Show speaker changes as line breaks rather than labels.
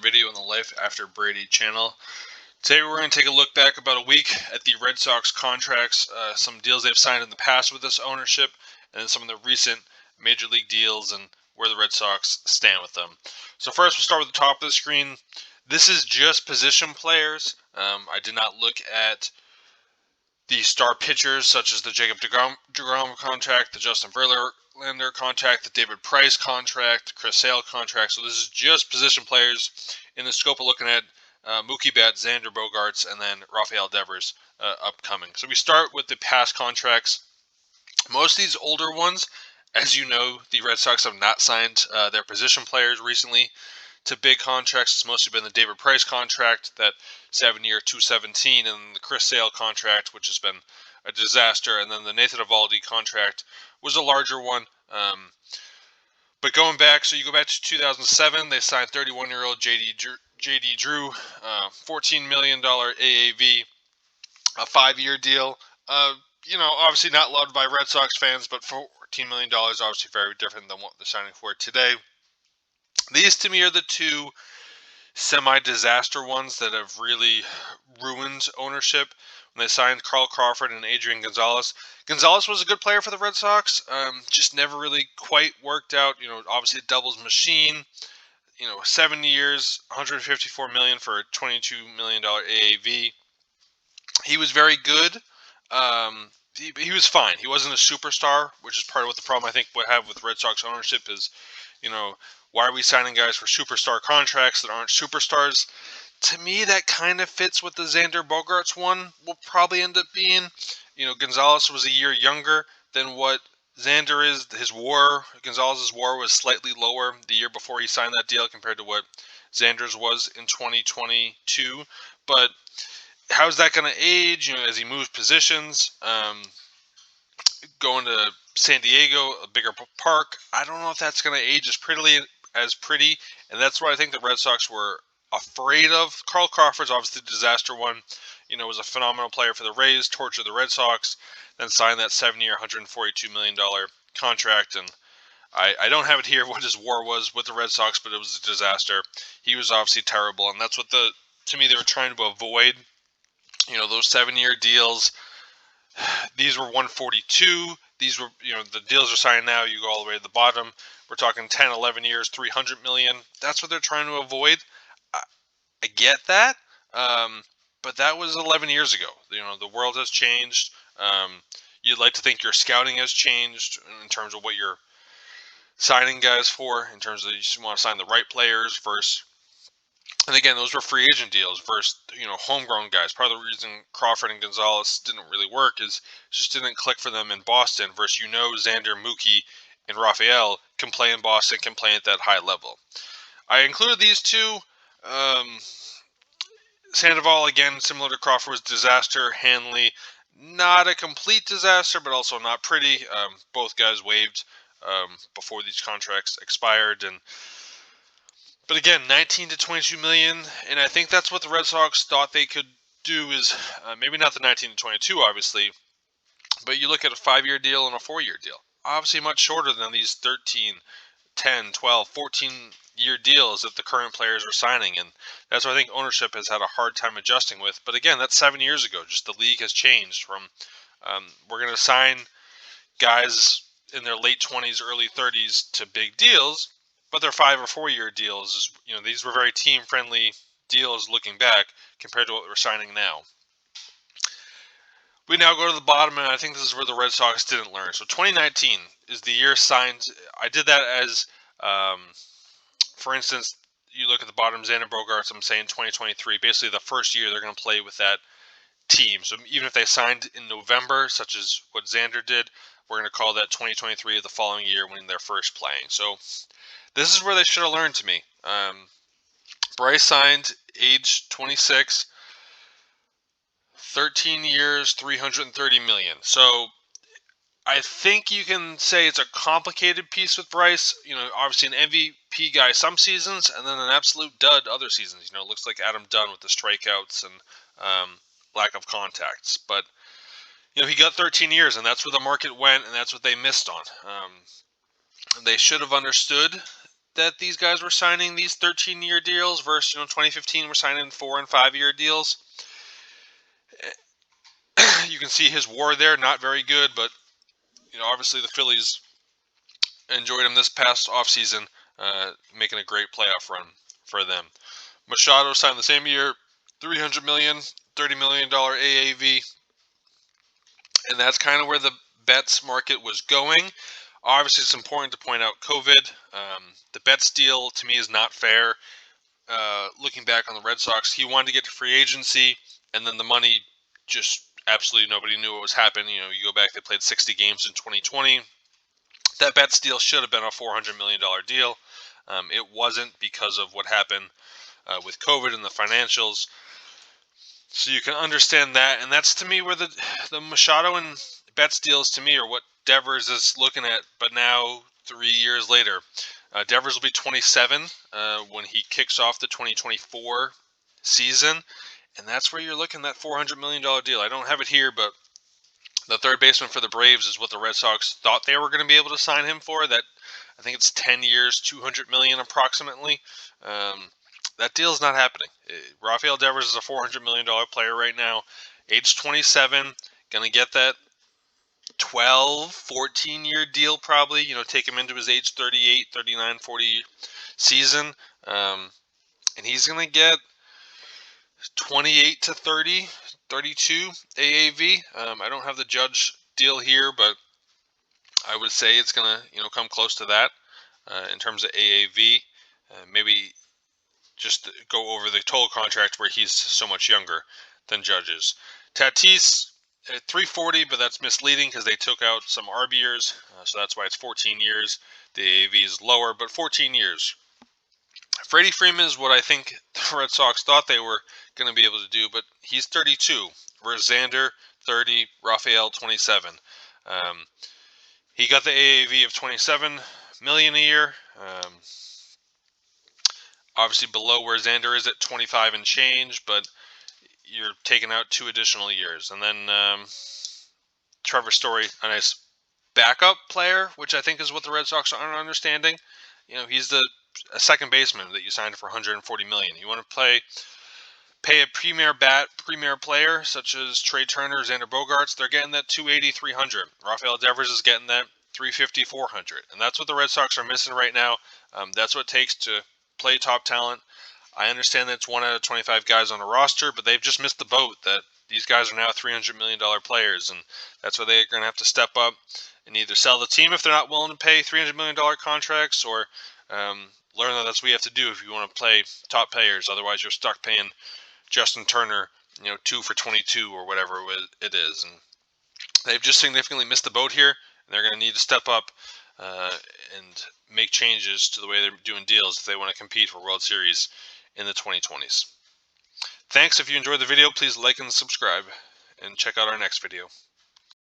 video on the Life After Brady channel. Today we're going to take a look back about a week at the Red Sox contracts, some deals they've signed in the past with this ownership, and then some of the recent Major League deals and where the Red Sox stand with them. So first we'll start with the top of the screen. This is just position players. I did not look at the star pitchers such as the Jacob deGrom contract, the Justin Verlander contract, the David Price contract, the Chris Sale contract. So this is just position players in the scope of looking at Mookie Betts, Xander Bogaerts, and then Rafael Devers upcoming. So we start with the past contracts. Most of these older ones, as you know, the Red Sox have not signed their position players recently to big contracts. It's mostly been the David Price contract, that 7-year, $217, and the Chris Sale contract, which has been a disaster, and then the Nathan Eovaldi contract was a larger one. But going back, so you go back to 2007, they signed 31-year-old J.D. Drew, $14 million AAV, a 5-year deal. Obviously not loved by Red Sox fans, but $14 million, obviously very different than what they're signing for today. These, to me, are the two semi-disaster ones that have really ruined ownership. When they signed Carl Crawford and Adrian Gonzalez. Gonzalez was a good player for the Red Sox, just never really quite worked out. Obviously a doubles machine. 7 years, $154 million for a $22 million AAV. He was very good. He was fine. He wasn't a superstar, which is part of what the problem I think we have with Red Sox ownership is, why are we signing guys for superstar contracts that aren't superstars? To me, that kind of fits what the Xander Bogaerts one will probably end up being. Gonzalez was a year younger than what Xander is. Gonzalez's WAR was slightly lower the year before he signed that deal compared to what Xander's was in 2022. But how's that going to age? As he moves positions, going to San Diego, a bigger park. I don't know if that's going to age as pretty, and that's what I think the Red Sox were afraid of. Carl Crawford's obviously the disaster one. Was a phenomenal player for the Rays, tortured the Red Sox, then signed that 7-year, $142 million contract. And I don't have it here what his WAR was with the Red Sox, but it was a disaster. He was obviously terrible, and that's what to me they were trying to avoid. Those 7-year deals. These were 142. These were, the deals are signed now. You go all the way to the bottom. We're talking 10, 11 years, $300 million. That's what they're trying to avoid. I get that, but that was 11 years ago. The world has changed. You'd like to think your scouting has changed in terms of what you're signing guys for, in terms of you want to sign the right players versus. And again, those were free agent deals versus, homegrown guys. Part of the reason Crawford and Gonzalez didn't really work is it just didn't click for them in Boston versus, Xander, Mookie, and Rafael can play in Boston, can play at that high level. I included these two. Sandoval, again, similar to Crawford, was disaster. Hanley, not a complete disaster, but also not pretty. Both guys waived before these contracts expired, but again, 19 to 22 million, and I think that's what the Red Sox thought they could do. Is maybe not the 19 to 22, obviously, but you look at a 5-year deal and a 4-year deal. Obviously, much shorter than these 13, 10, 12, 14-year deals that the current players are signing, and that's what I think ownership has had a hard time adjusting with. But again, that's 7 years ago. Just the league has changed from we're going to sign guys in their late 20s, early 30s to big deals, but they're 5 or 4-year deals. These were very team-friendly deals looking back compared to what we're signing now. We now go to the bottom, and I think this is where the Red Sox didn't learn. So 2019 is the year signed. I did that as, for instance, you look at the bottom, Xander Bogaerts, I'm saying 2023. Basically, the first year they're going to play with that team. So even if they signed in November, such as what Xander did, we're going to call that 2023 the following year when they're first playing. So this is where they should have learned to me. Bryce signed age 26, 13 years, $330 million. So I think you can say it's a complicated piece with Bryce. Obviously an MVP guy some seasons, and then an absolute dud other seasons. It looks like Adam Dunn with the strikeouts and lack of contacts. But he got 13 years, and that's where the market went, and that's what they missed on. They should have understood that these guys were signing these 13-year deals versus 2015 we're signing 4 and 5 year deals. You can see his WAR there, not very good, but obviously the Phillies enjoyed him this past offseason, making a great playoff run for them. Machado signed the same year, $300 million, $30 million AAV, and that's kind of where the Betts market was going. Obviously, it's important to point out COVID. The Betts deal to me is not fair. Looking back on the Red Sox, he wanted to get to free agency, and then the money just absolutely nobody knew what was happening. You go back, they played 60 games in 2020. That Betts deal should have been a $400 million deal. It wasn't because of what happened with COVID and the financials. So you can understand that, and that's to me where the Machado and Betts deals to me are what Devers is looking at. But now 3 years later, Devers will be 27 when he kicks off the 2024 season, and that's where you're looking at that $400 million deal. I don't have it here, but the third baseman for the Braves is what the Red Sox thought they were going to be able to sign him for. That I think it's 10 years, $200 million approximately. That deal is not happening. Rafael Devers is a $400 million player right now, age 27, going to get that 12, 14-year deal probably, take him into his age 38, 39, 40 season. And he's going to get 28 to 30, 32 AAV. I don't have the Judge deal here, but I would say it's going to, come close to that in terms of AAV. Maybe just go over the total contract where he's so much younger than Judge is. Tatis at 340, but that's misleading because they took out some ARB years, so that's why it's 14 years. The AAV is lower, but 14 years. Freddie Freeman is what I think the Red Sox thought they were going to be able to do, but he's 32. Whereas Xander, 30, Rafael, 27. He got the AAV of 27 million a year. Obviously below where Xander is at 25 and change, but you're taking out 2 additional years. And then Trevor Story, a nice backup player, which I think is what the Red Sox aren't understanding. He's a second baseman that you signed for $140 million. You want to pay a premier player such as Trey Turner, Xander Bogaerts, they're getting that 280, 300. Rafael Devers is getting that 350, 400. And that's what the Red Sox are missing right now. That's what it takes to play top talent. I understand that it's 1 out of 25 guys on a roster, but they've just missed the boat that these guys are now $300 million players, and that's why they're going to have to step up and either sell the team if they're not willing to pay $300 million contracts, or learn that that's what you have to do if you want to play top players. Otherwise, you're stuck paying Justin Turner, 2 for 22 or whatever it is. And they've just significantly missed the boat here, and they're going to need to step up and make changes to the way they're doing deals if they want to compete for World Series in the 2020s. Thanks. If you enjoyed the video, please like and subscribe, and check out our next video.